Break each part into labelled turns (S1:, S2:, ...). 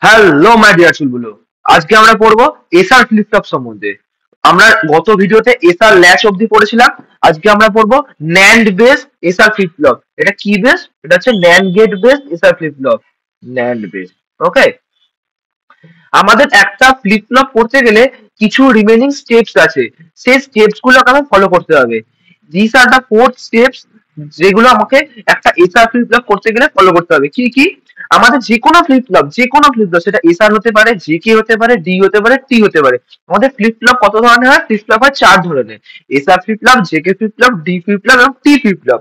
S1: Hello my dear চুলগুলো, আজকে আমরা পড়বো এসআর ফ্লিপ ফ্লপ সম্বন্ধে। আমরা গত ভিডিওতে এসআর ল্যাচ অবধি পড়েছিলাম। আজকে আমরা পড়বো NAND base SR flip flop. এটা কি বেস? এটা হচ্ছে NAND gate base SR flip flop. NAND base. Okay, আমাদের একটা ফ্লিপ ফ্লপ করতে গেলে কিছু রিমেনিং স্টেপস আছে, সেই স্টেপস গুলোকে আমাকে ফলো করতে হবে। দিস আর দ্য 4 স্টেপস যেগুলো আমাকে একটা এসআর ফ্লিপ ফ্লপ করতে গেলে ফলো করতে হবে। কি কি? আমাদের যে কোনো ফ্লিপ ফ্লপ সেটা এসআর হতে পারে, জেকে হতে পারে, ডি হতে পারে, টি হতে পারে। আমাদের ফ্লিপ ফ্লপ কত ধরনের হয়? ফ্লিপ ফ্লপ হয় 4 ধরনের: SR flip flop, JK flip flop, D flip flop এবং টি ফ্লিপ ফ্লপ।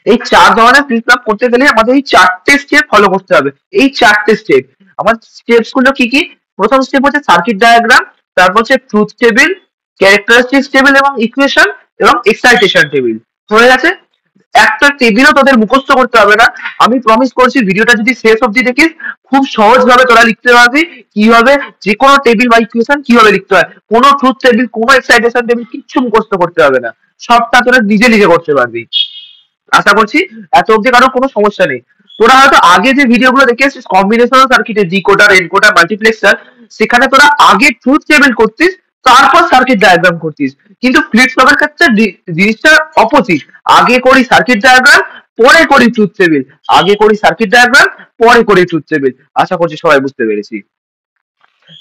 S1: এই 4 ধরনের ফ্লিপ ফ্লপ করতে গেলে আমাদের এই 4টে স্টেপ ফলো করতে হবে। এই 4টে স্টেপ, আমার স্টেপস গুলো কি কি? প্রথম স্টেপ হচ্ছে সার্কিট ডায়াগ্রাম, তারপর হচ্ছে ট্রুথ টেবিল, ক্যারেক্টারিস্টিক্স টেবিল এবং ইকুয়েশন এবং এক্সাইটেশন টেবিল। হয়ে গেছে। একটা টেবিলও তোদের মুখস্থ করতে হবে না। আমি প্রমিস করছি, ভিডিওটা যদি শেষ অবধি দেখিস, খুব সহজ ভাবে তোরা লিখতে পারবি কিভাবে যে কোনো টেবিল বা ইকুয়েশন কিভাবে লিখতে হয়। কোনো ট্রুথ টেবিল, কোনো এক্সাইটেশন টেবিল কিচ্ছু মুখস্থ করতে হবে না। সবটা তোরা নিজে নিজে করতে পারবি। আশা করছি এত অব্দি কারো কোনো সমস্যা নেই। তোরা হয়তো আগে যে ভিডিওগুলো দেখে এসেছিস কম্বিনেশনাল সার্কিটে, ডিকোডার, এনকোডার, মাল্টিপ্লেক্সার, সেখানে তোরা আগে ট্রুথ টেবিল করতিস, তারপর সার্কিট ডায়াগ্রাম করতিস। কিন্তু ফ্লিপ ফ্লপের ক্ষেত্রে জিনিসটা অপোজিট। আগে করি সার্কিট ডায়াগ্রাম, পরে করি ট্রুথ টেবিল। আগে করি সার্কিট ডায়াগ্রাম, পরে করি ট্রুথ টেবিল। আশা করছি সবাই বুঝতে পেরেছি।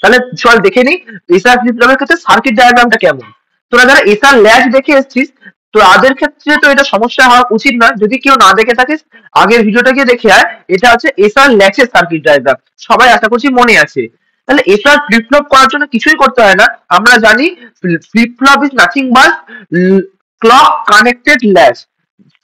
S1: তাহলে চল দেখে নি এসআর ফ্লিপ ফ্লপের ক্ষেত্রে সার্কিট ডায়াগ্রামটা কেমন। তোরা যারা এসআর ল্যাচ দেখে এসেছিস, তো তাদের ক্ষেত্রে তো এটা সমস্যা হওয়া উচিত নয়। যদি কেউ না দেখে থাকিস, আগের ভিডিওটা গিয়ে দেখে আয়। এটা হচ্ছে এসআর ল্যাচের সার্কিট ডায়াগ্রাম, সবাই আশা করছি মনে আছে। তাহলে এসআর ফ্লিপ ফ্লপ করার জন্য কিছুই করতে হয় না। আমরা জানি flip flop is nothing but clock connected latch.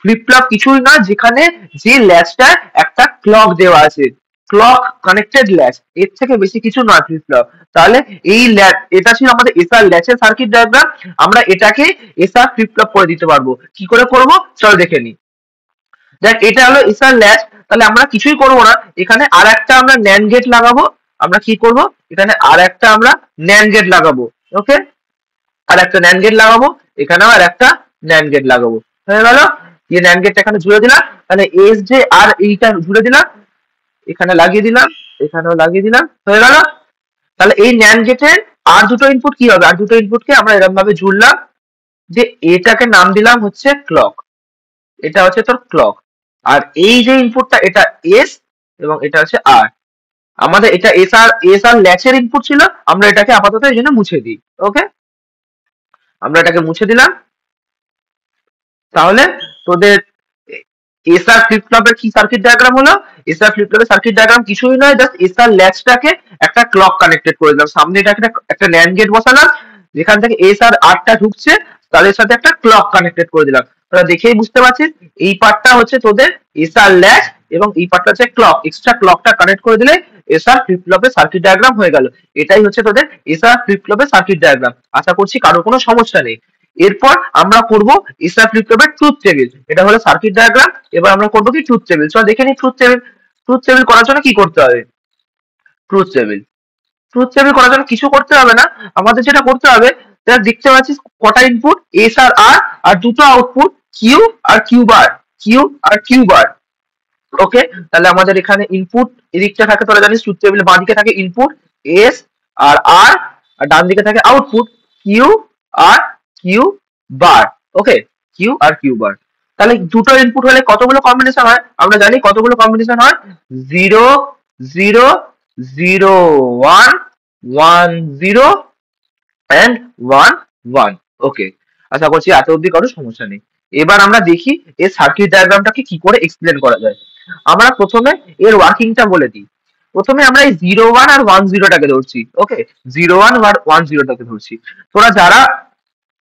S1: Flip flop কিছুই না যেখানে যে ল্যাচটা একটা ক্লক দেওয়া আছে, ক্লক কানেক্টেড ল্যাচ। এর থেকে বেশি কিছু নয় ফ্লিপ ফ্লপ। তাহলে এই ল্যাচ, এটা ছিল আমাদের এসআর ল্যাচের সার্কিট ডায়াগ্রাম। আমরা এটাকে এসআর ফ্লিপ ফ্লপ করে দিতে পারবো। কি করে করবো চল দেখে নি। দেখ, এটা হলো এসআর ল্যাচ। তাহলে আমরা কিছুই করবো না, এখানে আর একটা আমরা ন্যান্ড গেট লাগাবো। আমরা কি করব, এখানে আর একটা আমরা ন্যান্ড গেট লাগাবো। ওকে, আর একটা ন্যান্ড গেট লাগাবো, এখানেও আর একটা ন্যান্ড গেট লাগাবো। হয়ে গেল। এই ন্যান্ড গেটটা এখানে জুড়ে দিলাম। তাহলে এস যে আর এইটা জুড়ে দিলাম, এখানে লাগিয়ে দিলাম, এখানেও লাগিয়ে দিলাম। হয়ে গেল। তাহলে এই ন্যান্ড গেটের আর দুটো ইনপুট কি হবে? আর দুটো ইনপুটকে আমরা এরকম ভাবে জুড়লাম যে এটাকে নাম দিলাম হচ্ছে ক্লক। এটা হচ্ছে তোর ক্লক। আর এই যে ইনপুটটা, এটা এস এবং এটা হচ্ছে আর। আমাদের এটা এস আর ল্যাচের ইনপুট ছিল। আমরা এটাকে আপাতত এই জন্য মুছে দিই। ওকে, আমরা এটাকে মুছে দিলাম। তাহলে তোদের এসআর ফ্লিপ ফ্লপের কি সার্কিট ডায়াগ্রাম হলো? এসআর ফ্লিপ ফ্লপের সার্কিট ডায়াগ্রাম কিছুই নয়, জাস্ট এসআর ল্যাচটাকে একটা ক্লক কানেক্টেড করে দিলাম। সামনে এটা একটা ন্যান্ড গেট বসালাম, যেখান থেকে এস আর আরটা ঢুকছে, তাদের সাথে একটা ক্লক কানেক্টেড করে দিলাম। তোরা দেখেই বুঝতে পারছিস এই পার্টটা হচ্ছে তোদের এসআর ল্যাচ এবং এই পার্টটা হচ্ছে ক্লক। এক্সট্রা ক্লকটা কানেক্ট করে দিলে এসআর ফ্লিপ ফ্লপের সার্কিট ডায়াগ্রাম হয়ে গেল। এটাই হচ্ছে তোদের এসআর ফ্লিপ ফ্লপের সার্কিট ডায়াগ্রাম। আশা করছি কারো কোনো সমস্যা নেই। এরপর আমরা করব এসআর ফ্লিপ ফ্লপের ট্রুথ টেবিল। এটা হলো সার্কিট ডায়াগ্রাম। এবার আমরা করবো কি ট্রুথ টেবিল। চল দেখে নিই ট্রুথ টেবিল। ট্রুথ টেবিল করার জন্য কি করতে হবে? ট্রুথ টেবিল করার জন্য কিছু করতে হবে না। আমাদের যেটা করতে হবে, যেটা দেখতে পাচ্ছিস কটা ইনপুট এস আর আর, আর দুটো আউটপুট কিউ আর কিউ বার। কিউ আর কিউ বার। ওকে, তাহলে আমাদের এখানে ইনপুট এদিকটা থাকে, তোরা জানিস ট্রুথ টেবিল বাঁ দিকে থাকে ইনপুট এস আর আর, আর ডান দিকে থাকে আউটপুট কিউ আর কিউ বার। ওকে, কিউ আর কিউ বার। তাহলে দুটো ইনপুট হলে কতগুলো কম্বিনেশন হয়? আমরা জানি কতগুলো কম্বিনেশন হয়। 0 0 0 1 1 0 এন্ড 1 1। ওকে, আশা করছি এত অব্দি কারো সমস্যা নেই। এবার আমরা দেখি এই সার্কিট ডায়াগ্রামটাকে কি করে এক্সপ্লেন করা যায়। আমরা প্রথমে এর ওয়ার্কিংটা বলে দিই। প্রথমে আমরা এই 0 1 আর 1 0টাকে ধরছি। ওকে, 0 1 আর 1 0টাকে ধরছি। তোরা যারা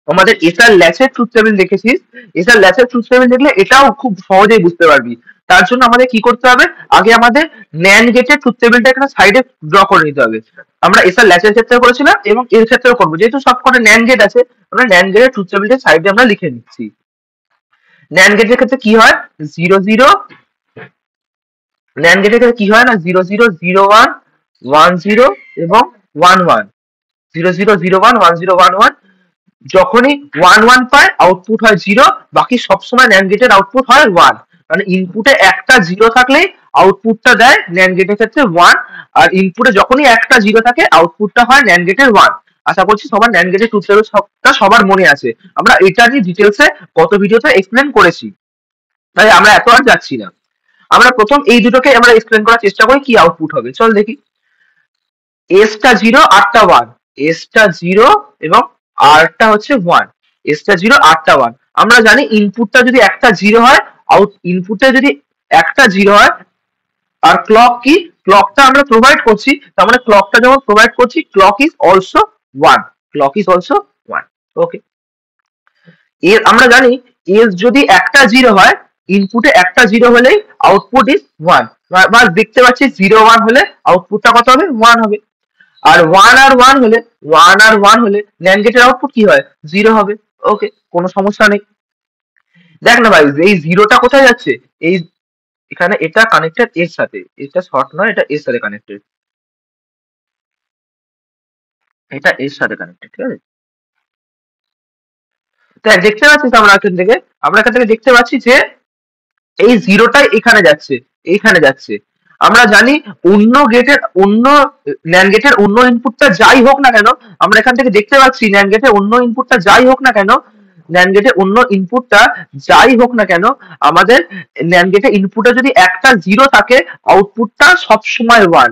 S1: আমাদের এসআর ল্যাচের ট্রুথ টেবিল দেখেছিস, এসআর ল্যাচের ট্রুথ টেবিল দেখলে এটাও খুব সহজেই বুঝতে পারবি। তার জন্য আমাদের কি করতে হবে, আগে আমাদের ন্যান্ড গেটের ট্রুথ টেবিলটা এখানে সাইডে ড্র করে নিতে হবে। আমরা এসআর ল্যাচের ক্ষেত্রে করেছিলাম এবং এর ক্ষেত্রেও করবো, যেহেতু সবকটা ন্যান্ড গেট আছে। আমরা ন্যান্ড গেটের ট্রুথ টেবিলটা সাইডে আমরা লিখে নিচ্ছি। ন্যান্ড গেটের ক্ষেত্রে কি হয়, 0 0। ন্যান্ড গেটের ক্ষেত্রে কি হয় না, 0 0 0 1 1 0 এবং 1 1। 0 0 0 1 1 0 1 1। যখনই 1 1 পায় আউটপুট হয় 0। বাকি সবসময় ন্যান্ড গেটের আউটপুট হয় 1। মানে ইনপুটে একটা 0 থাকলেই আউটপুটটা দেয় ন্যান্ড গেটের ক্ষেত্রে 1। আর ইনপুটে যখনই একটা জিরো থাকে আউটপুটটা হয় ন্যান্ড গেটের 1। আশা করছি সবার ন্যান্ড গেটের ট্রুথ টেবিল সবার মনে আছে। আমরা এটা নিয়ে ডিটেলসে গত ভিডিওতে এক্সপ্লেন করেছি, তাই আমরা এত আর যাচ্ছি না। আমরা প্রথম এই দুটোকে আমরা এক্সপ্লেন করার চেষ্টা করি কি আউটপুট হবে। চল দেখি। এসটা জিরো আরটা ওয়ান, এসটা জিরো এবং আরটা হচ্ছে ওয়ান, এসটা জিরো আরটা ওয়ান। আমরা জানি ইনপুটটা যদি একটা জিরো হয়, ইনপুটটা যদি একটা জিরো হয়, আর ক্লক কি, ক্লকটা আমরা প্রোভাইড করছি, তার মানে ক্লকটা যখন প্রোভাইড করছি clock is also one, clock is also one. Okay, এর আমরা জানি এস যদি একটা জিরো হয়, ইনপুটে একটা জিরো হলেই আউটপুট ইজ ওয়ান, বা দেখতে পাচ্ছি জিরো ওয়ান হলে আউটপুটটা কত হবে, ওয়ান হবে। আর ওয়ান হলে, ন্যান্ড গেটের আউটপুট কি হয়, জিরো হবে। ওকে, কোনো সমস্যা নেই। দেখ না ভাই, এই জিরোটা কোথায় যাচ্ছে, এই এখানে এটা কানেক্টেড এর সাথে, এটা শর্ট নয়, এটা এর সাথে কানেক্টেড, এটা এর সাথে কানেক্টেড, ঠিক আছে। তাই দেখতে পাচ্ছি আমরা এখান থেকে দেখতে পাচ্ছি যে এই জিরোটাই এখানে যাচ্ছে, এইখানে যাচ্ছে। আমরা জানি অন্য ন্যান্ড গেটের অন্য ইনপুটটা যাই হোক না কেন, আমরা এখান থেকে দেখতে পাচ্ছি ন্যান্ড গেটের অন্য ইনপুটটা যাই হোক না কেন, ন্যান্ড গেটের অন্য ইনপুটটা যাই হোক না কেন, আমাদের ন্যান্ড গেটের ইনপুটে যদি একটা জিরো থাকে আউটপুটটা সবসময় ওয়ান।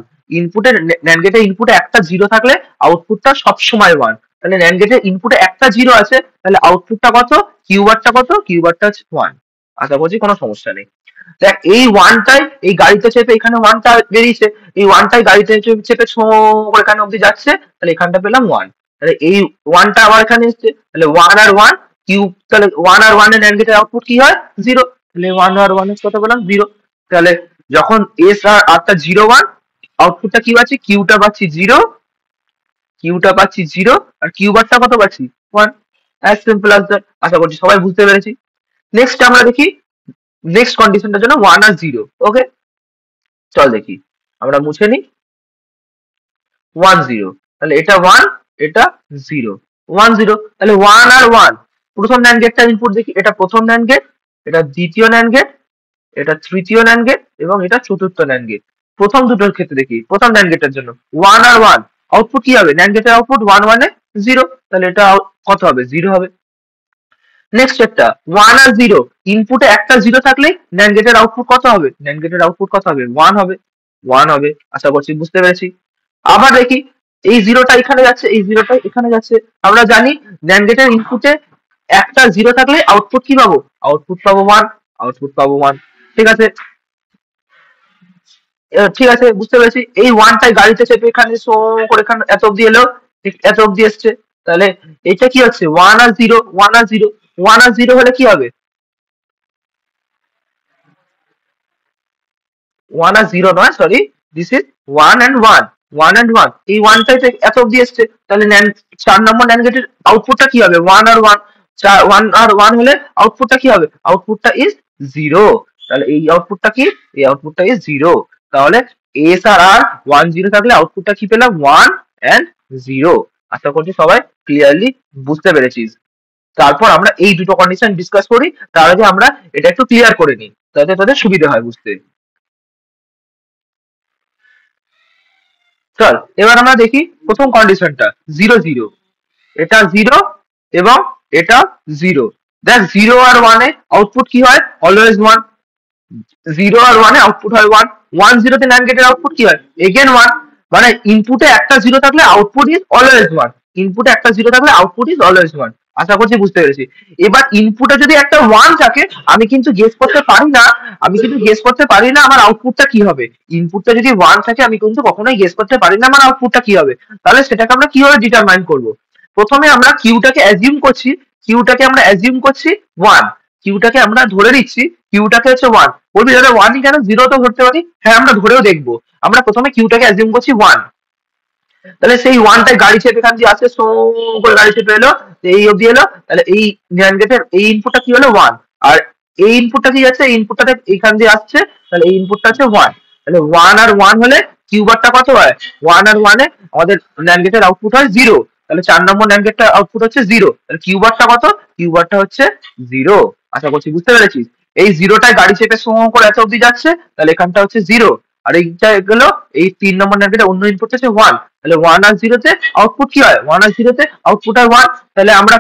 S1: ন্যান্ড গেটের ইনপুটে একটা জিরো থাকলে আউটপুটটা সবসময় ওয়ান। তাহলে ন্যান্ড গেটের ইনপুটে একটা জিরো আছে, তাহলে আউটপুটটা কত, কিউবারটা কত, কিউবারটা হচ্ছে ওয়ান। আশা করছি কোনো সমস্যা নেই। দেখ এই ওয়ানটাই এই গাড়িতে চেপে, এখানে ওয়ানটা বেরিয়েছে, এই ওয়ানটাই গাড়িতে চেপে ছো করে এখানে অব্দি যাচ্ছে, তাহলে এখানটা পেলাম ওয়ান। তাহলে এই ওয়ানটা আবার এখানে এসছে, তাহলে ওয়ান আর ওয়ান কিউব, তাহলে ওয়ান আর ওয়ান এর ন্যান্ড গেটের আউটপুট কি হয়, জিরো। তাহলে ওয়ান আর ওয়ান এর কত পেলাম, জিরো। তাহলে যখন এস আর আরটা জিরো ওয়ান, আউটপুটটা কি পাচ্ছি, কিউটা পাচ্ছি জিরো, কিউটা পাচ্ছি জিরো, আর কিউবারটা কত পাচ্ছি, one. As simple as that. আশা করছি সবাই বুঝতে পেরেছি। নেক্সট আমরা দেখি, নেক্সট কন্ডিশনটার জন্য ওয়ান আর জিরো। ওকে, চল দেখি, আমরা মুছে নিই। ওয়ান জিরো, তাহলে এটা ওয়ান, এটা জিরো, ওয়ান জিরো। তাহলে ওয়ান আর ওয়ান, প্রথম ন্যান্ড গেটটা ইনপুট দেখি, এটা প্রথম ন্যান্ড গেট, এটা দ্বিতীয় ন্যান্ড গেট, এটা তৃতীয় ন্যান্ড গেট এবং এটা চতুর্থ ন্যান্ড গেট। প্রথম দুটোর ক্ষেত্রে দেখি, প্রথম ন্যান্ড গেটের জন্য ওয়ান আর ওয়ান, আউটপুট কি হবে, ন্যান্ড গেটের আউটপুট ওয়ান ওয়ানে জিরো, তাহলে এটা কত হবে, জিরো হবে। নেক্সট একটা ওয়ান আর জিরো, ইনপুটে একটা জিরো থাকলে ন্যান্ড গেটের আউটপুট কত হবে, ন্যান্ড গেটের আউটপুট কত হবে, ওয়ান হবে, ওয়ান হবে। আশা করছি বুঝতে পেরেছি। আবার দেখি, এই জিরোটা এখানে যাচ্ছে, এই জিরোটা এখানে যাচ্ছে। আমরা জানি ন্যান্ড গেটের ইনপুটে একটা জিরো থাকলে আউটপুট কি পাবো, আউটপুট পাবো ওয়ান, আউটপুট পাবো ওয়ান। ঠিক আছে, ঠিক আছে, বুঝতে পেরেছি। এই ওয়ানটাই গাড়িতে চেপে এখানে শো করে এখানে এত অব্দি এলো, ঠিক এত অব্দি এসছে। তাহলে এটা কি হচ্ছে, ওয়ান আর জিরো, ওয়ান আর জিরো, ওয়ান আর জিরো হলে কি হবে, ওয়ান আর জিরো নয়, sorry, this is one and one, one and one. এই ওয়ানটাই এত অব্দি এসছে, তাহলে চার নম্বর ন্যান্ড গেটের আউটপুটটা কি হবে, ওয়ান আর ওয়ান। ওয়ান আর ওয়ান হলে আউটপুটটা কি হবে, আউটপুটটা ইজ জিরো। তাহলে এই আউটপুটটা কি, এই আউটপুটটা ইজ জিরো। তাহলে এস আর আর ওয়ান জিরো থাকলে আউটপুটটা কি পেলাম, ওয়ান অ্যান্ড জিরো। আশা করছি সবাই ক্লিয়ারলি বুঝতে পেরেছিস। তারপর আমরা এই দুটো কন্ডিশন ডিসকাস করি, তার আগে আমরা এটা একটু ক্লিয়ার করে নিই, তাতে তাদের সুবিধা হয় বুঝতে। চল এবার আমরা দেখি প্রথম কন্ডিশনটা, জিরো জিরো, এটা জিরো এবং এটা জিরো। দেখ জিরো আর ওয়ানে আউটপুট কি হয়, অলওয়েজ ওয়ান। জিরো আর ওয়ানে আউটপুট হয় ওয়ান, ওয়ান জিরোতে ন্যান্ড গেটের আউটপুট কি হয়, এগেন ওয়ান। মানে ইনপুটে একটা জিরো থাকলে আউটপুট ইজ অলওয়েজ ওয়ান, ইনপুটে একটা জিরো থাকলে আউটপুট ইজ অলওয়েজ ওয়ান। আশা করছি বুঝতে পেরেছি। এবার ইনপুটে যদি একটা ওয়ান থাকে, আমি কিন্তু গেস করতে পারি না, আমার আউটপুটটা কি হবে। ইনপুটটা যদি ওয়ান থাকে আমি কিন্তু কখনোই গেস করতে পারি না আমার আউটপুটটা কি হবে। তাহলে সেটাকে আমরা কিভাবে ডিটারমাইন করব, প্রথমে আমরা কিউটাকে অ্যাজিউম করছি, ওয়ান, কিউটাকে আমরা ধরে নিচ্ছি, কিউটাকে হচ্ছে ওয়ান। বলবি দাদা ওয়ানই কেন, জিরো তো ধরতে পারি, হ্যাঁ আমরা ধরেও দেখবো। আমরা প্রথমে কিউটাকে অ্যাজিউম করছি ওয়ান, তাহলে সেই ওয়ানটাই গাড়ি চেপে এখান দিয়ে আসছে, সো করে গাড়ি চেপে এলো, এই অব্দি এলো। তাহলে এই ন্যান্ড গেটের এই ইনপুটটা কি হলো, ওয়ান। আর এই ইনপুটটা কি যাচ্ছে, এই ইনপুটটা এখান দিয়ে আসছে, তাহলে এই ইনপুটটা হচ্ছে ওয়ান। তাহলে ওয়ান আর ওয়ান হলে কিউবারটা কত হয়, ওয়ান আর ওয়ানে আমাদের ন্যান্ড গেটের আউটপুট হয় জিরো। তাহলে চার নম্বর ন্যান্ড গেটটা আউটপুট হচ্ছে জিরো, তাহলে কিউবারটা কত, কিউবারটা হচ্ছে জিরো। আশা করছি বুঝতে পেরেছিস। এই জিরোটায় গাড়ি চেপে সো করে এত অব্দি যাচ্ছে, তাহলে এখানটা হচ্ছে জিরো। আর এইটা গেল এই 3 নম্বর NAND গেটে অন্য ইনপুট আছে 1, তাহলে 1 আর 0 তে আউটপুট কি হয়, 1 আর 0 তে আউটপুট হয় 1। তাহলে আমরা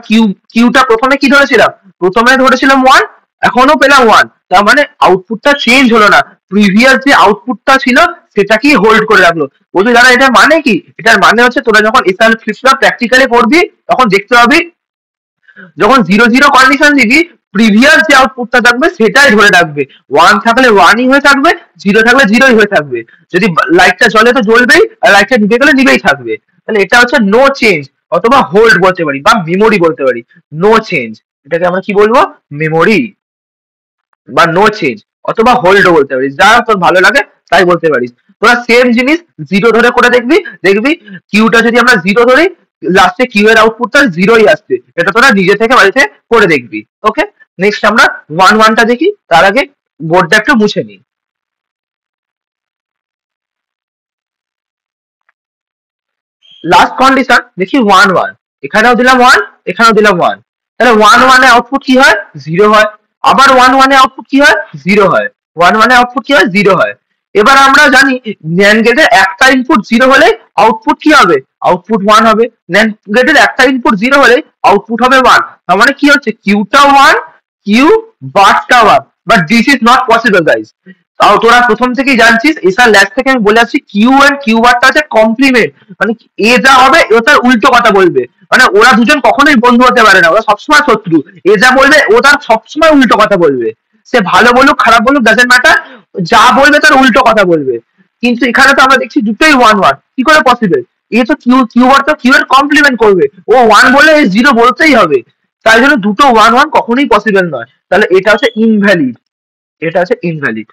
S1: কিউটা প্রথমে কি ধরেছিলাম, প্রথমে ধরেছিলাম 1, এখনো পেলাম 1, তার মানে আউটপুটটা চেঞ্জ হলো না, প্রিভিয়াস যে আউটপুটটা ছিল সেটাকেই হোল্ড করে রাখলো। বলছি দাদা এটা মানে কি, এটার মানে হচ্ছে তোরা যখন এসআর ফ্লিপ ফ্লপ প্র্যাকটিক্যালি পড়বি তখন দেখতে পাবি যখন 0 0 কন্ডিশন দিবি প্রিভিয়াস যে আউটপুটটা থাকবে সেটাই ধরে রাখবে, 1 থাকলে 1ই হয়ে থাকবে, 0 থাকলে 0ই হয়ে থাকবে, যদি লাইটটা জ্বলে তো জ্বলবেই, আর লাইটটা নিভে গেলে নিভেই থাকবে। তাহলে এটা হচ্ছে নো চেঞ্জ, অথবা হোল্ড বলতে পারি বা মেমোরি বলতে পারি, নো চেঞ্জ, এটাকে আমরা কি বলবো, মেমোরি বা নো চেঞ্জ অথবা হোল্ডও বলতে পারিস, যা তোর ভালো লাগে তাই বলতে পারিস। তোরা সেম জিনিস 0 ধরে করে দেখবি, দেখবি কিউটা যদি আমরা 0 ধরি লাস্টে কিউ এর আউটপুটটা 0ই আসছে, এটা তোরা নিজে থেকে বাড়িতে করে দেখবি। ওকে, নেক্সট আমরা 1 1টা দেখি, তার আগে বোর্ডটা একটু মুছে নিই। লাস্ট কন্ডিশন দেখি 1 1, এখানেও দিলাম 1, এখানেও দিলাম 1, তাহলে 1 1 এ আউটপুট কি হয়, 0 হয়। আবার 1 1 এ আউটপুট কি হয়, 0 হয়। 1 1 এ আউটপুট কি হয়, 0 হয়। এবার আমরা জানি ন্যান্ড গেটের একটা ইনপুট 0 হলে আউটপুট কি হবে, আউটপুট 1 হবে। ন্যান্ড গেটের একটা ইনপুট 0 হলে আউটপুট হবে 1, তার মানে কি হচ্ছে কিউটা 1, কিউ বারটা 1, but this is not possible guys. তাও তোরা প্রথম থেকেই জানছিস, এসার ল্যাব থেকে আমি বলে আসছি কিউ এন্ড কিউ বারটা আছে কমপ্লিমেন্ট, মানে এ যা হবে ও তার উল্টো কথা বলবে, মানে ওরা দুজন কখনোই বন্ধু হতে পারে না, ওরা সবসময় শত্রু। এ যা বলবে ও তার সবসময় উল্টো কথা বলবে, সে ভালো বলুক খারাপ বলুক ডাজেন্ট ম্যাটার, যা বলবে তার উল্টো কথা বলবে। কিন্তু এখানে তো আমরা দেখছি দুটোই 1 1, কি করে পসিবল, এ তো কিউ কিউ বার তো কিউ এর কমপ্লিমেন্ট করবে, ও 1 বলে 0 বলতেই হবে, তাই জন্য দুটো 1 1 কখনোই পসিবল নয়, তাহলে এটা হচ্ছে ইনভ্যালিড, এটা হচ্ছে ইনভ্যালিড।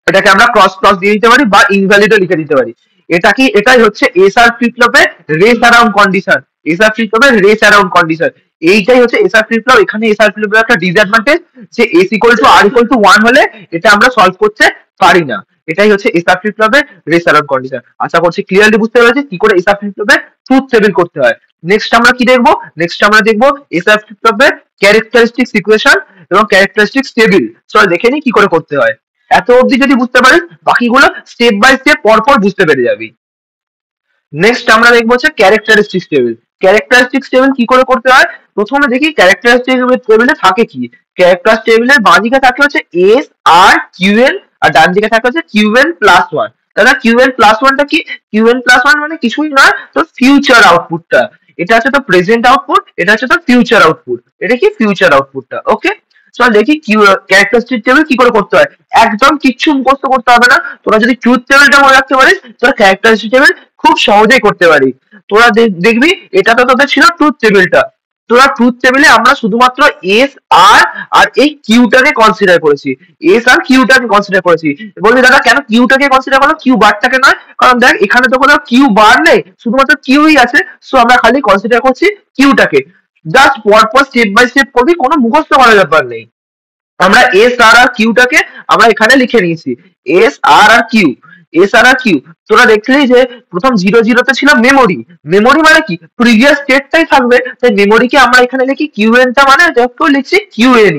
S1: এটাকে আমরা ক্রস ক্রস দিয়ে দিতে পারি বা ইনভ্যালিডও লিখে দিতে পারি। এটা কি, এটাই হচ্ছে এসআর ফ্লিপ ফ্লপের race around condition, SR flip ফ্লপের রেস অ্যারাউন্ড কন্ডিশন, এইটাই হচ্ছে এসআর ফ্লিপ ফ্লপ। এখানে এসআর ফ্লিপ ফ্লপের একটা ডিসঅ্যাডভান্টেজ যে S equal to R equal to 1 হলে এটা আমরা সলভ করতে পারি না, এটাই হচ্ছে এসআর ফ্লিপ ফ্লপের রেস অ্যারাউন্ড কন্ডিশন। আশা করছি ক্লিয়ারলি বুঝতে পেরেছি কি করে এসআর ফ্লিপ ফ্লপের ট্রুথ টেবিল করতে হয়। নেক্সট আমরা কি দেখবো, নেক্সট আমরা দেখবো এসআর ফ্লিপ ফ্লপের ক্যারেক্টারিস্টিক্স ইকুয়েশন এবং ক্যারেক্টারিস্টিক্স টেবিল। চল দেখে নিই কি করে করতে হয়। এত অবধি যদি বুঝতে পারিস বাকিগুলো স্টেপ বাই স্টেপ পরপর বুঝতে পেরে যাবি। নেক্সট আমরা দেখবো হচ্ছে ক্যারেক্টারিস্টিক্স টেবিল। ক্যারেক্টারিস্টিক্স টেবিল কি করে করতে হয়, প্রথমে দেখি ক্যারেক্টারিস্টিক্স টেবিলে থাকে কি। ক্যারেক্টার টেবিলের বাঁ দিকে থাকে হচ্ছে এস আর কিউএন, আর ডান দিকে থাকে হচ্ছে কিউএন প্লাস 1। দাদা কিউএন প্লাস 1টা কি, কিউএন প্লাস 1 মানে কিছুই নয় তো ফিউচার আউটপুটটা, এটা হচ্ছে তো প্রেজেন্ট আউটপুট, এটা হচ্ছে তো ফিউচার আউটপুট, এটা কি ফিউচার আউটপুটটা। ওকে, চল দেখি ক্যারেক্টারিস্টিক টেবিল কি করে করতে হয়। একদম কিচ্ছু মুখস্থ করতে হবে না, তোরা যদি ট্রুথ টেবিলটা মনে রাখতে পারিস তোরা ক্যারেক্টারিস্টিক টেবিল খুব সহজেই করতে পারিস। তোরা দেখবি এটা তো তোদের ছিল ট্রুথ টেবিলটা, তোরা ট্রুথ টেবিলে আমরা শুধুমাত্র এস আর আর এই কিউটাকে কনসিডার করেছি, এস আর কিউটাকে কনসিডার করেছি। বলবি দাদা কেন কিউটাকে কনসিডার করলাম, কিউ বারটাকে নয়, কারণ দেখ এখানে তো কোনো কিউ বার নেই, শুধুমাত্র কিউই আছে, সো আমরা খালি কনসিডার করছি কিউটাকে। জাস্ট পরপর স্টেপ বাই স্টেপ করবি, কোনো মুখস্থ করার ব্যাপার নেই। আমরা এস আর আর কিউটাকে আমরা এখানে লিখে নিয়েছি, এস আর আর কিউ, এস আর আর কিউ। তোরা দেখলি যে প্রথম 0 0 তে ছিল মেমোরি, মেমোরি মানে কি প্রিভিয়াস স্টেটটাই থাকবে, তাই মেমোরিকে আমরা এখানে লিখি কিউএন, টা মানে দেখো লিখছি কিউএন,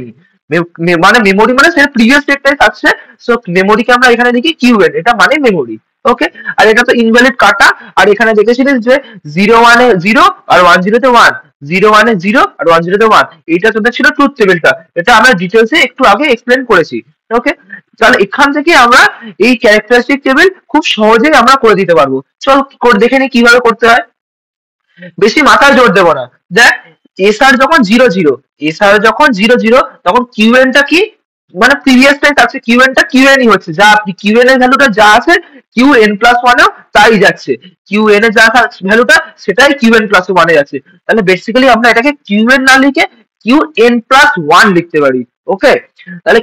S1: মানে মেমোরি মানে সেটা প্রিভিয়াস স্টেটটাই থাকছে, সো মেমোরিকে আমরা এখানে লিখি কিউএন, এটা মানে মেমোরি। ওকে, আর এটা তো ইনভ্যালিড কাটা, আর এখানে দেখেছিলিস যে 0 1 এ 0 আর 1 0 তে 1, 0 1 এ 0 আর 1 0 তে 1, এইটা তোদের ছিল ট্রুথ টেবিলটা, এটা আমরা ডিটেলসে একটু আগে এক্সপ্লেন করেছি। ওকে, তাহলে এখান থেকে আমরা এই ক্যারেক্টারিস্টিক টেবিল খুব সহজেই আমরা করে দিতে পারবো। চল করে দেখে নি কিভাবে করতে হয়, বেশি মাথায় জোর দেবো না। দেখ এসআর যখন 0 0, এসআর যখন 0 0 তখন কিউএন টা কি, মানে প্রিভিয়াস টাইম থাকছে, কিউএন টা কিউএনই হচ্ছে, যা কিউএন এর ভ্যালুটা যা আছে কিউ এন প্লাস 1এও তাই যাচ্ছে, কিউএন এর যা ভ্যালুটা সেটাই কিউএন প্লাস 1 এ যাচ্ছে। তাহলে বেসিক্যালি আমরা এটাকে কিউএন না লিখে কিউ এন প্লাস 1 লিখতে পারি। ওকে, তাহলে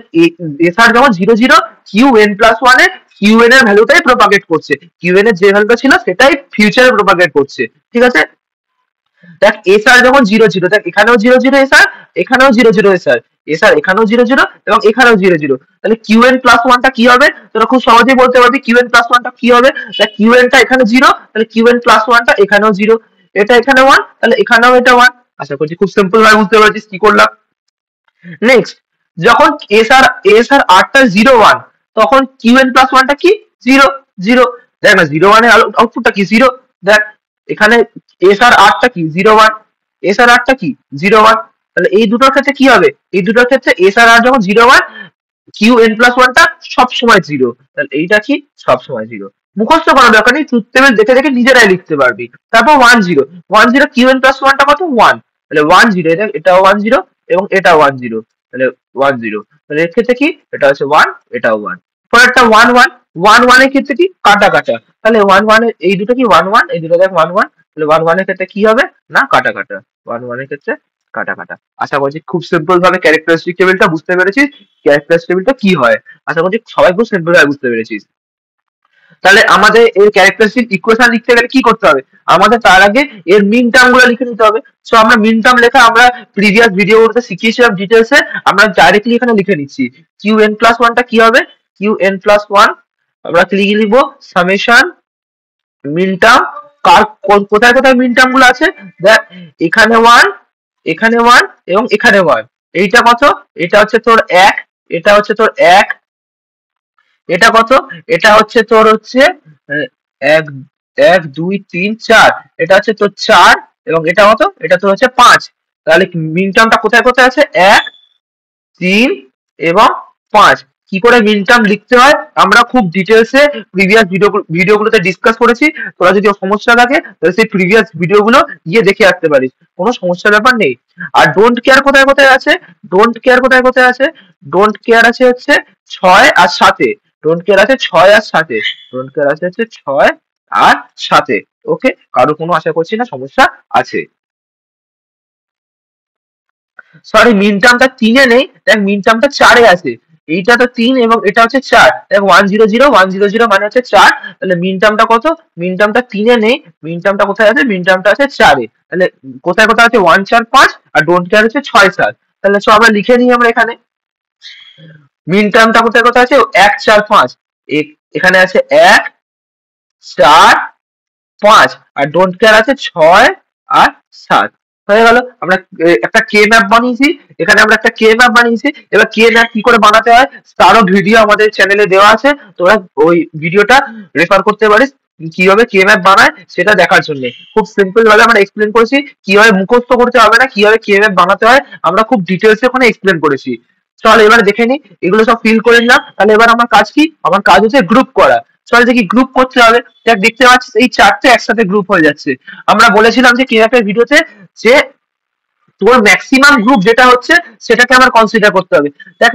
S1: এসআর যখন 0 0 কিউ এন প্লাস 1 এ কিউএন এর ভ্যালুটাই প্রপাগেট করছে, কিউএন এর যে ভ্যালুটা ছিল সেটাই ফিউচারে প্রপাগেট করছে। ঠিক আছে, দেখ এসআর যখন 0 0, দেখ এখানেও 0 0 এসআর, এখানেও 0 0 এসআর, এসআর এখানেও 0 0 এবং এখানেও 0 0, তাহলে কিউএন প্লাস 1টা কি হবে, তোরা খুব সহজেই বলতে পারবি কিউএন প্লাস 1টা কি হবে। দেখ কিউএন টা এখানে 0, তাহলে কিউএন প্লাস 1টা এখানেও 0, এটা এখানে 1, তাহলে এখানেও এটা 1। আশা করছি খুব সিম্পল ভাবে বুঝতে পারছিস কি করলাম। নেক্সট, যখন এসআর এসআর 8টা 0 1, তখন কিউএন প্লাস 1টা কি, জিরো জিরো। দেখ না জিরো মানে আউটপুটটা কি জিরো। দেখ এখানে এস আর আরটা কি জিরো ওয়ান, এস আর আরটা কি জিরো ওয়ান। তাহলে এই দুটোর ক্ষেত্রে কি হবে, এই দুটোর ক্ষেত্রে এস আর আর যখন zero one, Q N plus ওয়ানটা সবসময় জিরো। তাহলে এইটা কি সবসময় জিরো। মুখস্থ করার দরকার নেই, ট্রুথ টেবিল দেখে দেখে নিজেরাই লিখতে পারবি। তারপর one zero, one zero Q N plus ওয়ানটা কত ওয়ান। তাহলে ওয়ান জিরো, এটা এটাও ওয়ান জিরো এবং এটা ওয়ান জিরো। তাহলে ওয়ান জিরো, তাহলে এর ক্ষেত্রে কি এটা হচ্ছে ওয়ান, এটাও ওয়ান। পরেরটা ওয়ান ওয়ান, ওয়ান ওয়ানের ক্ষেত্রে কি কাটা কাটা। তাহলে ওয়ান ওয়ান এই দুটো কি ওয়ান ওয়ান, এই দুটো দেখ ওয়ান ওয়ান। তাহলে ওয়ান ওয়ানের ক্ষেত্রে কি হবে না কাটা কাটা, ওয়ান ওয়ানের ক্ষেত্রে কাটা কাটা। আশা করছি খুব সিম্পল ভাবে ক্যারেক্টারিস্টিক টেবিলটা বুঝতে পেরেছিস, ক্যারেক্টারিস্টিক টেবিলটা কি হয়। আশা করছি সবাই খুব সিম্পল ভাবে বুঝতে পেরেছিস। তাহলে আমাদের এর ক্যারেক্টারিস্টিক ইকুয়েশন লিখতে গেলে কি করতে হবে, আমাদের তার আগে এর মিন টার্ম গুলো লিখে নিতে হবে। সো আমরা মিন টার্ম লেখা আমরা প্রিভিয়াস ভিডিওতে শিখিয়েছিলাম ডিটেলসে, আমরা ডাইরেক্টলি এখানে লিখে নিচ্ছি। কিউ এন প্লাস ওয়ানটা কি হবে, কিউ এন প্লাস ওয়ান আমরা লিখে লিখবো সামেশন মিন টার্ম। কার কোথায় কোথায় মিন টার্ম গুলো আছে দেখ, এখানে ওয়ান, এখানে ওয়ান এবং এখানে ওয়ান। এইটা কত, এটা হচ্ছে তোর এক, এটা হচ্ছে তোর এক, এটা কত, এটা হচ্ছে তোর হচ্ছে আহ, এক, এক দুই তিন চার, এটা হচ্ছে তোর চার এবং এটা কত, এটা তোর হচ্ছে পাঁচ। তাহলে মিন টার্মটা কোথায় কোথায় আছে, এক, তিন এবং পাঁচ। কি করে মিন টার্ম লিখতে হয় আমরা খুব ডিটেলসে প্রিভিয়াস ভিডিওগুলোতে ডিসকাস করেছি। তোরা যদি সমস্যা থাকে তাহলে সেই প্রিভিয়াস ভিডিওগুলো গিয়ে দেখে আসতে পারিস, কোনো সমস্যার ব্যাপার নেই। আর ডোন্ট কেয়ার কোথায় কোথায় আছে, ডোন্ট কেয়ার কোথায় কোথায় আছে, ডোন্ট কেয়ার আছে হচ্ছে ছয় আর সাতে, ডোন্ট কেয়ার আছে ছয় আর সাতে, ডোন্ট কেয়ার আছে হচ্ছে ছয় আর সাতে। ওকে, কারো কোনো আশা করছি না সমস্যা আছে। সরি মিন টার্মটা তিনে নেই, দেখ মিন টার্মটা চারে আছে। এইটা তো তিন এবং এটা হচ্ছে চার, দেখ one zero zero, one zero zero মানে হচ্ছে চার। তাহলে মিন টার্মটা কত, মিন টার্মটা তিনে নেই, মিন টার্মটা কোথায় আছে, মিন টার্মটা আছে চারে। তাহলে কোথায় কোথায় আছে ওয়ান চার পাঁচ, আর ডোন্ট কেয়ার হচ্ছে ছয় সাত। তাহলে সব আমরা লিখে নিই আমরা এখানে মিন টার্মটা কোথায় কোথায় আছে, এক চার পাঁচ। এখানে আছে এক, চার, পাঁচ, আর ডোন্ট কেয়ার আছে ছয় আর সাত। হয়ে গেল, আমরা একটা কে ম্যাপ বানিয়েছি, এখানে আমরা একটা কে ম্যাপ বানিয়েছি। এবার কে ম্যাপ কি করে বানাতে হয় তারও ভিডিও আমাদের চ্যানেলে দেওয়া আছে, তোরা ওই ভিডিওটা রেফার করতে পারিস কিভাবে কে ম্যাপ বানায় সেটা দেখার জন্য। খুব সিম্পল ভাবে আমরা এক্সপ্লেন করেছি, কিভাবে মুখস্থ করতে হবে না, কিভাবে কে ম্যাপ বানাতে হয় আমরা খুব ডিটেলসে ওখানে এক্সপ্লেন করেছি। চল এবার দেখে নি, এগুলো সব ফিল করে নিলাম। তাহলে এবার আমার কাজ কি, আমার কাজ হচ্ছে গ্রুপ করা। চল দেখি গ্রুপ করতে হবে। দেখ দেখতে পাচ্ছিস এই চারটে একসাথে গ্রুপ হয়ে যাচ্ছে। আমরা বলেছিলাম যে কেএফ এর ভিডিওতে যে তোর ম্যাক্সিমাম গ্রুপ যেটা হচ্ছে সেটাকে আমার কনসিডার করতে হবে। দেখ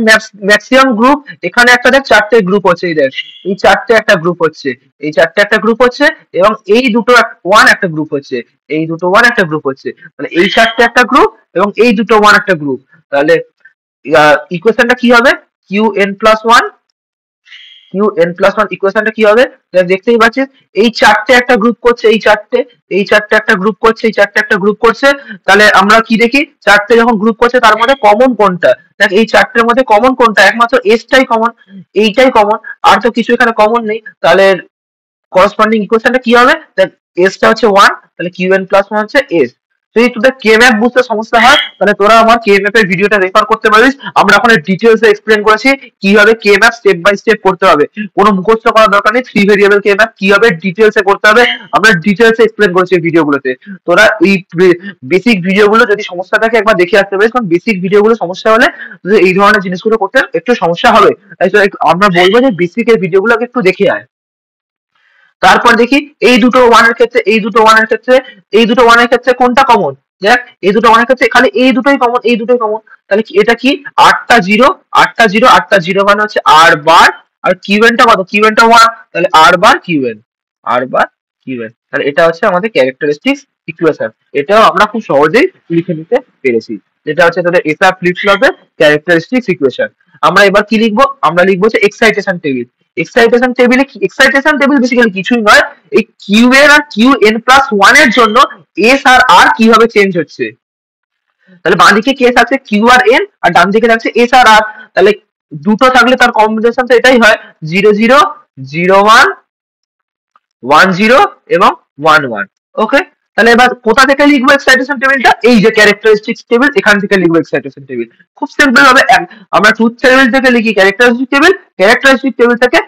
S1: ম্যাক্সিমাম গ্রুপ এখানে একটা দেখ চারটে গ্রুপ হচ্ছে, এই দেখ এই চারটে একটা গ্রুপ হচ্ছে, এই চারটে একটা গ্রুপ হচ্ছে এবং এই দুটো ওয়ান একটা গ্রুপ হচ্ছে, এই দুটো ওয়ান একটা গ্রুপ হচ্ছে। মানে এই চারটে একটা গ্রুপ এবং এই দুটো ওয়ান একটা গ্রুপ। তাহলে ইকুয়েশনটা কি হবে, Q N plus one, Q N plus one ইকুয়েশনটা কি হবে দেখতেই পাচ্ছিস। এই চারটে একটা গ্রুপ করছে, এই চারটে, এই চারটে একটা গ্রুপ করছে, এই চারটে একটা গ্রুপ করছে। তাহলে আমরা কি দেখি, চারটে যখন গ্রুপ করছে তার মধ্যে কমন কোনটা, দেখ এই চারটের মধ্যে কমন কোনটা, একমাত্র এসটাই কমন, এইটাই কমন, আর তো কিছু এখানে কমন নেই। তাহলে করসপন্ডিং ইকুয়েশনটা কি হবে, দেখ এসটা হচ্ছে ওয়ান, তাহলে কিউ এন প্লাস ওয়ান হচ্ছে এস। যদি তোদের কে ম্যাপ বুঝতে সমস্যা হয় তাহলে তোরা আমার কে ম্যাপের ভিডিওটা রেফার করতে পারিস। আমরা ওখানে ডিটেলস এক্সপ্লেন করেছি কিভাবে কে ম্যাপ স্টেপ বাই স্টেপ করতে হবে, কোনো মুখস্থ করার দরকার নেই। থ্রি ভেরিয়েবল কে ম্যাপ কিভাবে ডিটেলসে করতে হবে আমরা ডিটেলসে এক্সপ্লেন করেছি ভিডিওগুলোতে। তোরা এই বেসিক ভিডিওগুলো যদি সমস্যা থাকে একবার দেখে আসতে পারিস, কারণ বেসিক ভিডিওগুলো সমস্যা হলে তোদের এই ধরনের জিনিসগুলো করতে একটু সমস্যা হবে। তাই আমরা বলবো যে বেসিকের ভিডিওগুলোকে একটু দেখে আয়। তারপর দেখি এই দুটো ওয়ানের ক্ষেত্রে, এই দুটো ওয়ানের ক্ষেত্রে, এই দুটো ওয়ানের ক্ষেত্রে কোনটা কমন। দেখ এই দুটো ওয়ানের ক্ষেত্রে খালি এই দুটোই কমন, এই দুটোই কমন। তাহলে এটা কি আটটা জিরো, আটটা জিরো, আটটা জিরো মানে হচ্ছে আর বার, আর কিউএনটা কত, কিউএনটা ওয়ান, তাহলে আর বার কিউএন, আর বার কিউএন। তাহলে এটা হচ্ছে আমাদের ক্যারেক্টারিস্টিক্স ইকুয়েশন। এটাও আমরা খুব সহজেই লিখে নিতে পেরেছি। যেটা হচ্ছে তোদের এসআর ফ্লিপ ফ্লপের ক্যারেক্টারিস্টিক্স ইকুয়েশন। আমরা এবার কি লিখবো, আমরা লিখবো হচ্ছে এক্সাইটেশন টেবিল। এক্সাইটেশন টেবিলে কি, এক্সাইটেশন টেবিল বেসিক্যালি কিছুই নয়, এই কিউ এর আর কিউ এন প্লাস ওয়ান এর জন্য এস আর আর কিভাবে চেঞ্জ হচ্ছে। তাহলে বাঁ দিকে কেস আছে কিউ আর এন আর ডান দিকে থাকছে এস আর আর। তাহলে দুটো থাকলে তার কম্বিনেশন তো এটাই হয়, zero zero, zero one, one zero এবং ওয়ান ওয়ান। ওকে, তাহলে এবার কোথা থেকে লিখবো এক্সাইটেশন টেবিলটা, এই যে ক্যারেক্টারিস্টিক্স টেবিল এখান থেকে লিখবো এক্সাইটেশন টেবিল। খুব সিম্পল ভাবে আমরা ট্রুথ টেবিল থেকে লিখি ক্যারেক্টারিস্টিক টেবিল, ক্যারেক্টারিস্টিক টেবিল থেকে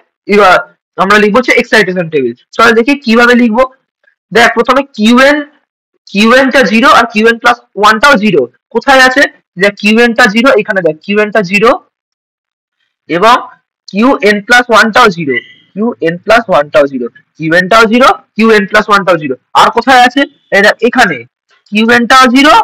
S1: আমরা লিখবো হচ্ছে এক্সাইটেশন টেবিল। চলো দেখি কিভাবে লিখবো। দেখ প্রথমে কিউএনটা জিরো আর কিউএন প্লাস ওয়ানটাও জিরো। কোথায় আছে? দেখ কিউএনটা জিরো, এখানে দেখ কিউএনটা জিরো এবং কিউএন প্লাস ওয়ানটাও জিরো, কিউএন প্লাস ওয়ানটাও জিরো, কিউএনটাও জিরো, কিউএন প্লাস ওয়ানটাও জিরো। আর কোথায় আছে? এটা এখানে কিউএনটাও জিরো,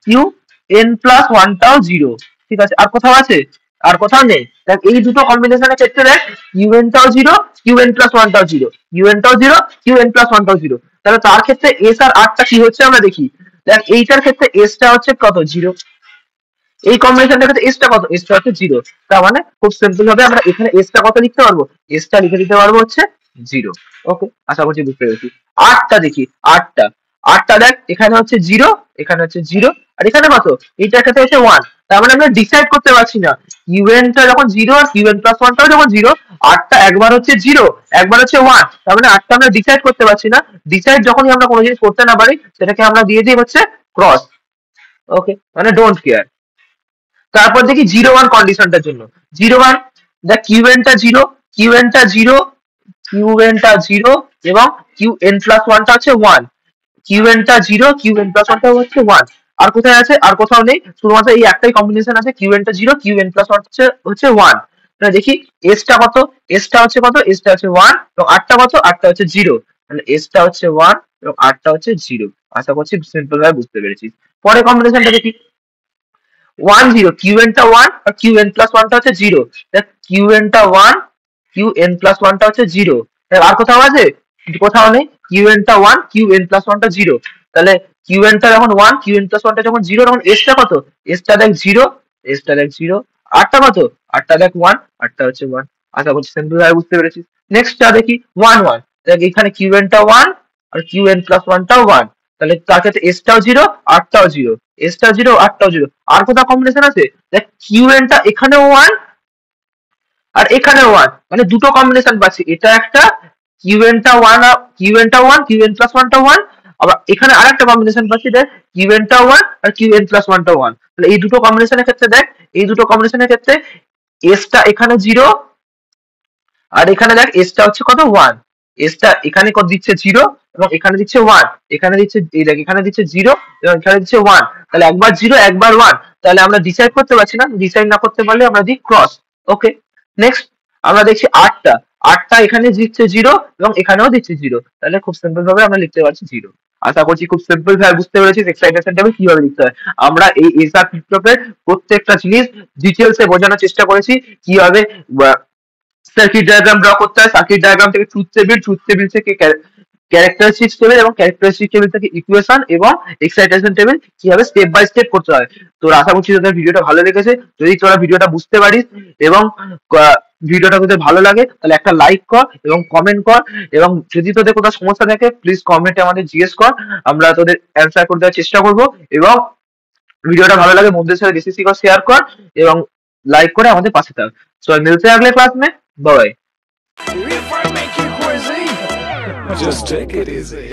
S1: কিউএন প্লাস ওয়ানটাও জিরো। ঠিক আছে, আর কোথাও আছে? আর কোথাও নেই। দেখ এই দুটো কম্বিনেশনের ক্ষেত্রে দেখ কিউএনটাও জিরো, কিউএন প্লাস ওয়ানটাও জিরো, কিউএনটাও জিরো, কিউএন প্লাস ওয়ানটাও জিরো। তাহলে তার ক্ষেত্রে এস আর আরটা কি হচ্ছে আমরা দেখি। দেখ এইটার ক্ষেত্রে এসটা হচ্ছে কত? জিরো। এই কম্বিনেশনটার ক্ষেত্রে এসটা কত? এসটা হচ্ছে জিরো। তার মানে খুব সিম্পল ভাবে আমরা এখানে এসটা কত লিখতে পারবো? এসটা লিখে দিতে পারবো হচ্ছে জিরো। ওকে, আশা করছি বুঝতে পেরেছি। আটটা দেখি, আটটা আটটা দেখ এখানে হচ্ছে জিরো, এখানে হচ্ছে জিরো, আর এখানে কত? এইটার ক্ষেত্রে হচ্ছে ওয়ান। তার মানে আমরা ডিসাইড করতে পারছি না কিউএনটা যখন জিরো আর কিউএন প্লাস ওয়ানটাও যখন জিরো, আটটা একবার হচ্ছে জিরো, একবার হচ্ছে ওয়ান। তার মানে আটটা আমরা ডিসাইড করতে পারছি না। ডিসাইড যখনই আমরা কোনো জিনিস করতে না পারি সেটাকে আমরা দিয়ে দিই হচ্ছে ক্রস। ওকে, মানে ডোন্ট কেয়ার। তারপর দেখি জিরো ওয়ান কন্ডিশনটার জন্য। জিরো ওয়ান, দেখ কিউএনটা জিরো, কিউএনটা জিরো, কিউএনটা জিরো এবং কিউএন প্লাস ওয়ানটা হচ্ছে ওয়ান। কিউএনটা জিরো, কিউএন প্লাস ওয়ানটা হচ্ছে ওয়ান। আর কোথায় আছে? আর কোথাও নেই, শুধুমাত্র এই একটাই কম্বিনেশন আছে, কিউএনটা জিরো, কিউএন প্লাস ওয়ান হচ্ছে ওয়ান। দেখি এসটা কত? এসটা হচ্ছে কত? এসটা হচ্ছে ওয়ান এবং আটটা কত? আটটা হচ্ছে জিরো। মানে এসটা হচ্ছে ওয়ান এবং আটটা হচ্ছে জিরো। আশা করছি সিম্পল ভাবে বুঝতে পেরেছি। পরে কম্বিনেশনটা দেখি ওয়ান জিরো, কিউএনটা ওয়ান আর কিউএন প্লাস ওয়ানটা হচ্ছে জিরো। দেখ কিউএনটা ওয়ান, কিউএন প্লাস ওয়ানটা হচ্ছে জিরো। আর কোথাও আছে? কোথাও নেই। কিউএনটা ওয়ান, কিউএন প্লাস ওয়ানটা জিরো। তাহলে কিউএনটা যখন ওয়ান, কিউএন প্লাস ওয়ানটা যখন জিরো, তখন এসটা কত? এসটা দেখ জিরো, এসটা দেখ জিরো। আটটা কত? আটটা দেখ ওয়ান, আটটা হচ্ছে ওয়ান। আশা করছি সিম্পল ভাবে বুঝতে পেরেছিস। নেক্সটটা দেখি ওয়ান ওয়ান। দেখ এখানে কিউএনটা ওয়ান আর কিউএন প্লাস ওয়ানটাও ওয়ান। তাহলে তার ক্ষেত্রে এসটাও জিরো, আটটাও জিরো, এসটাও জিরো, আটটাও জিরো। আর কোথাও কম্বিনেশন আছে? দেখ কিউএনটা এখানেও ওয়ান আর এখানে ওয়ান, মানে দুটো কম্বিনেশন পাচ্ছি। এটা একটা কিউএনটা ওয়ান, কিউএনটা ওয়ান, কিউএন প্লাস ওয়ানটা ওয়ান। আবার এখানে আরেকটা কম্বিনেশন পাচ্ছি, দেখ কিউএনটা ওয়ান আর কিউএন প্লাস ওয়ানটা ওয়ান। তাহলে এই দুটো কম্বিনেশনের ক্ষেত্রে দেখ, এই দুটো কম্বিনেশনের ক্ষেত্রে এসটা এখানে জিরো আর এখানে দেখ এসটা হচ্ছে কত? ওয়ান। এসটা এখানে কত দিচ্ছে? জিরো এবং এখানে দিচ্ছে ওয়ান। এখানে দিচ্ছে এই দেখ এখানে দিচ্ছে জিরো এবং এখানে দিচ্ছে ওয়ান। তাহলে একবার জিরো একবার ওয়ান। তাহলে আমরা ডিসাইড করতে পারছি না, ডিসাইড না করতে পারলে আমরা দিই ক্রস। ওকে, নেক্সট আমরা দেখছি আটটা। আটটা এখানে দিচ্ছে জিরো এবং এখানেও দিচ্ছে জিরো। তাহলে খুব সিম্পল ভাবে আমরা লিখতে পারছি জিরো। আশা করছি খুব সিম্পল ভাবে বুঝতে পেরেছিস এক্সাইটেশন টেবিল কিভাবে লিখতে হয়। আমরা এই এসআর ফ্লিপ ফ্লপের প্রত্যেকটা জিনিস ডিটেলসে বোঝানোর চেষ্টা করেছি কিভাবে সার্কিট ডায়াগ্রাম ড্র করতে হয়, সার্কিট ডায়াগ্রাম থেকে ট্রুথ টেবিল, ট্রুথ টেবিল থেকে ক্যারেক্টারিস্টিক্স টেবিল এবং ক্যারেক্টারিস্টিক টেবিল থেকে ইকুয়েশন এবং এক্সাইটেশন টেবিল কিভাবে স্টেপ বাই স্টেপ করতে হয়। তোর আশা করছি তোদের ভিডিওটা ভালো লেগেছে। যদি তোরা ভিডিওটা বুঝতে পারিস এবং ভিডিওটা তোদের ভালো লাগে তাহলে একটা লাইক কর এবং কমেন্ট কর, এবং যদি তোদের কোনো সমস্যা থাকে প্লিজ কমেন্টে আমাদের জিজ্ঞেস কর, আমরা তোদের অ্যান্সার করে দেওয়ার চেষ্টা করব। এবং ভিডিওটা ভালো লাগে বন্ধুদের সাথে বেশি বেশি করে শেয়ার কর এবং लाइक করে আমাদের পাশে থাক। सो मिलते हैं अगले क्लास में, bye.
S2: Just take it easy.